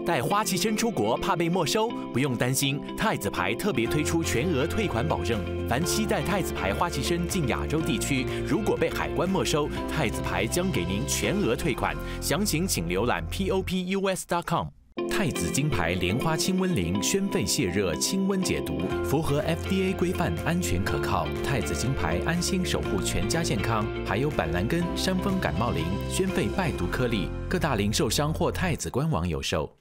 带花旗参出国怕被没收？不用担心，太子牌特别推出全额退款保证。凡期带太子牌花旗参进亚洲地区，如果被海关没收，太子牌将给您全额退款。详情请浏览 popus.com。太子金牌莲花清瘟灵宣肺泻热清瘟解毒，符合 FDA 规范，安全可靠。太子金牌安心守护全家健康，还有板蓝根、伤风感冒灵宣肺败毒颗粒，各大零售商或太子官网有售。